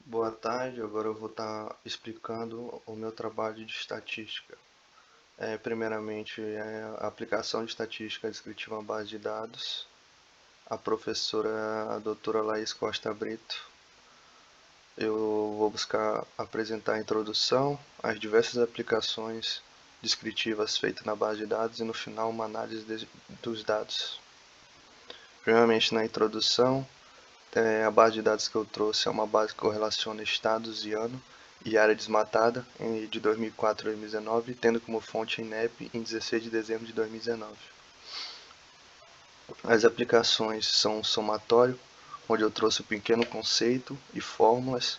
Boa tarde, agora eu vou estar explicando o meu trabalho de estatística. Primeiramente, a aplicação de estatística descritiva à base de dados. A professora, a doutora Laís Costa Brito. Eu vou buscar apresentar a introdução, as diversas aplicações descritivas feitas na base de dados e no final uma análise dos dados. Primeiramente, na introdução, a base de dados que eu trouxe é uma base que correlaciona estados e ano e área desmatada de 2004 a 2019, tendo como fonte a INEP em 16 de dezembro de 2019. As aplicações são um somatório, onde eu trouxe um pequeno conceito e fórmulas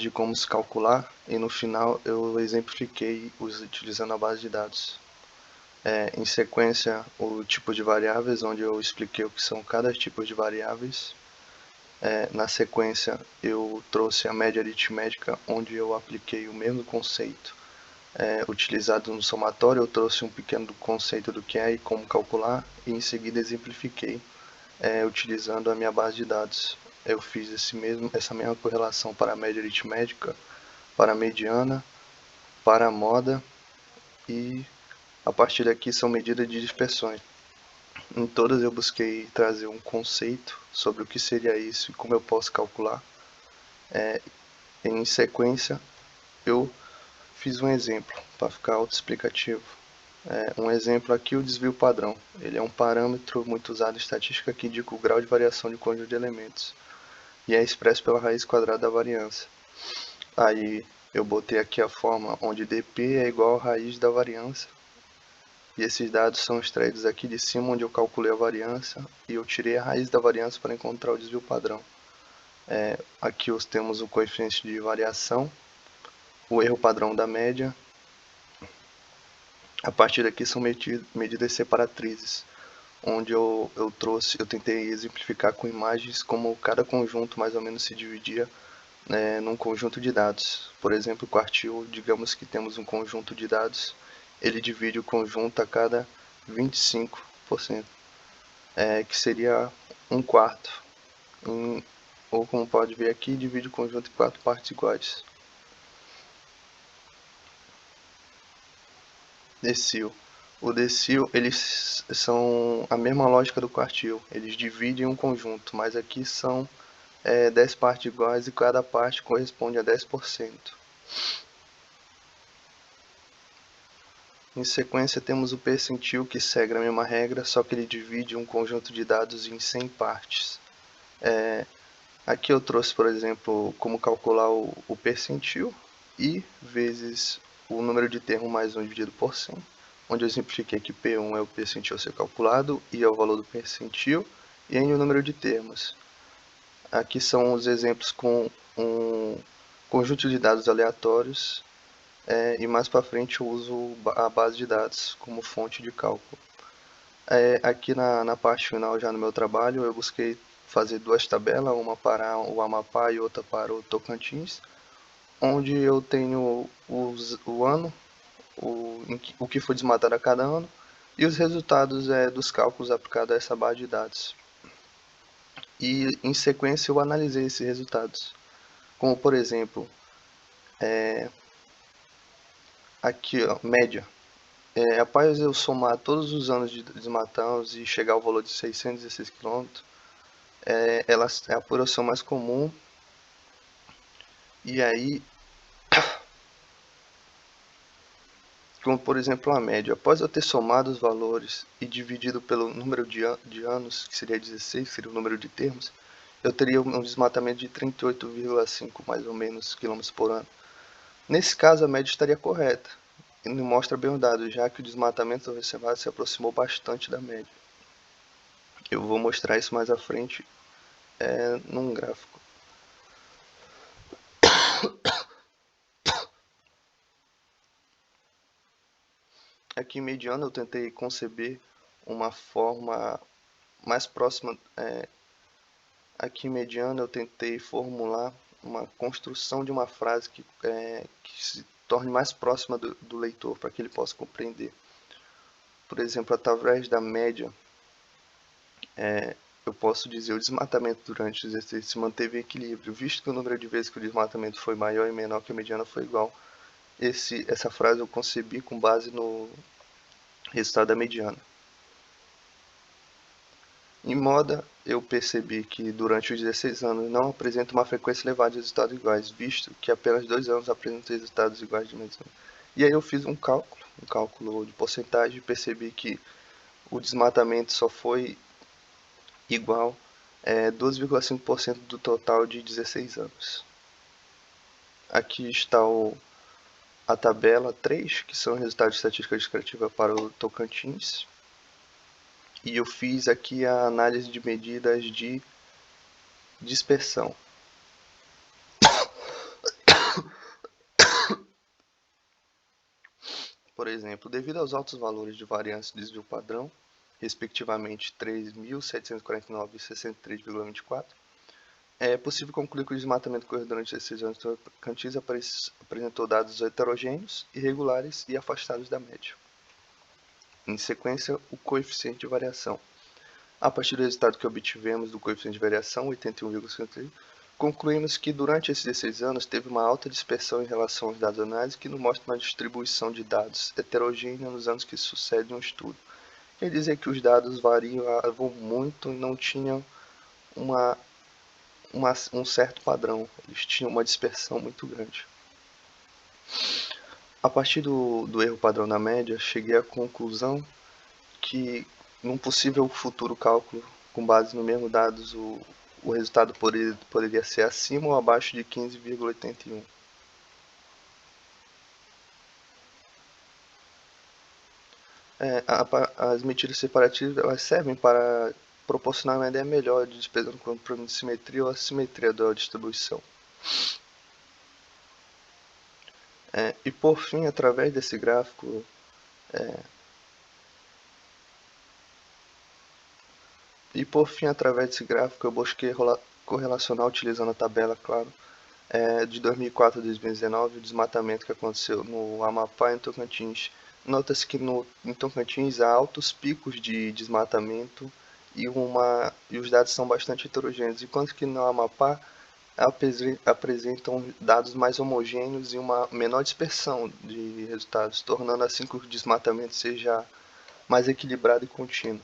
de como se calcular, e no final eu exemplifiquei utilizando a base de dados. Em sequência, o tipo de variáveis, onde eu expliquei o que são cada tipo de variáveis. Na sequência, eu trouxe a média aritmética, onde eu apliquei o mesmo conceito utilizado no somatório. Eu trouxe um pequeno conceito do que é e como calcular, e em seguida exemplifiquei utilizando a minha base de dados. Eu fiz essa mesma correlação para a média aritmética, para a mediana, para a moda, e a partir daqui são medidas de dispersões. Em todas eu busquei trazer um conceito sobre o que seria isso e como eu posso calcular. Em sequência, eu fiz um exemplo para ficar autoexplicativo. Um exemplo aqui, o desvio padrão. Ele é um parâmetro muito usado em estatística que indica o grau de variação de um conjunto de elementos e é expresso pela raiz quadrada da variância. Aí eu botei aqui a forma onde dp é igual à raiz da variância, e esses dados são extraídos aqui de cima, onde eu calculei a variância e eu tirei a raiz da variância para encontrar o desvio padrão. Aqui temos o coeficiente de variação, o erro padrão da média. A partir daqui são medidas separatrizes, onde eu tentei exemplificar com imagens como cada conjunto mais ou menos se dividia num conjunto de dados. Por exemplo, o quartil, digamos que temos um conjunto de dados, ele divide o conjunto a cada 25%, que seria um quarto. Ou como pode ver aqui, divide o conjunto em 4 partes iguais. Decil. O decil, eles são a mesma lógica do quartil. Eles dividem um conjunto, mas aqui são 10 partes iguais e cada parte corresponde a 10%. Em sequência, temos o percentil, que segue a mesma regra, só que ele divide um conjunto de dados em 100 partes. Aqui eu trouxe, por exemplo, como calcular o percentil, i vezes o número de termos mais 1 dividido por 100, onde eu simplifiquei que P1 é o percentil a ser calculado, I é o valor do percentil, e N é o número de termos. Aqui são os exemplos com um conjunto de dados aleatórios, e mais para frente eu uso a base de dados como fonte de cálculo. Aqui na parte final, já no meu trabalho, eu busquei fazer duas tabelas, uma para o Amapá e outra para o Tocantins, onde eu tenho o ano, o que foi desmatado a cada ano, e os resultados dos cálculos aplicados a essa base de dados. E em sequência eu analisei esses resultados, como por exemplo, aqui ó, média. Após eu somar todos os anos de desmatados e chegar ao valor de 616 km, ela é a apuração mais comum. E aí, como por exemplo a média, após eu ter somado os valores e dividido pelo número de anos, que seria 16, que seria o número de termos, eu teria um desmatamento de 38,5 mais ou menos quilômetros por ano. Nesse caso, a média estaria correta, e mostra bem os dados, já que o desmatamento observado se aproximou bastante da média. Eu vou mostrar isso mais à frente num gráfico. Aqui em mediana eu tentei conceber uma forma mais próxima. Aqui em mediana eu tentei formular uma construção de uma frase que se torne mais próxima do leitor, para que ele possa compreender. Por exemplo, através da média, eu posso dizer o desmatamento durante os 16 se manteve em equilíbrio, visto que o número de vezes que o desmatamento foi maior e menor que a mediana foi igual. Essa frase eu concebi com base no resultado da mediana. Em moda, eu percebi que durante os 16 anos não apresenta uma frequência elevada de resultados iguais, visto que apenas 2 anos apresentam resultados iguais de mediana. E aí eu fiz um cálculo de porcentagem, e percebi que o desmatamento só foi igual 12,5% do total de 16 anos. Aqui está a tabela 3, que são resultados de estatística descritiva para o Tocantins. E eu fiz aqui a análise de medidas de dispersão. Por exemplo, devido aos altos valores de variância de desvio padrão, respectivamente 3.749 e 63,24, é possível concluir que o desmatamento ocorrido durante esses anos do Tocantins apresentou dados heterogêneos, irregulares e afastados da média. Em sequência, o coeficiente de variação. A partir do resultado que obtivemos do coeficiente de variação, 81,53, concluímos que durante esses 16 anos teve uma alta dispersão em relação aos dados análise que nos mostra uma distribuição de dados heterogênea nos anos que sucedem um estudo. Quer dizer que os dados variavam muito e não tinham um certo padrão, eles tinham uma dispersão muito grande. A partir do erro padrão da média, cheguei à conclusão que num possível futuro cálculo com base no mesmo dados, o resultado poderia ser acima ou abaixo de 15,81. As medidas separativas elas servem para proporcionar uma ideia melhor de despesa no problema de simetria ou assimetria da distribuição. E por fim, através desse gráfico, eu busquei correlacionar utilizando a tabela, claro, de 2004 a 2019, o desmatamento que aconteceu no Amapá e no Tocantins. Nota-se que em Tocantins há altos picos de desmatamento e os dados são bastante heterogêneos, enquanto que no Amapá apresentam dados mais homogêneos e uma menor dispersão de resultados, tornando assim que o desmatamento seja mais equilibrado e contínuo.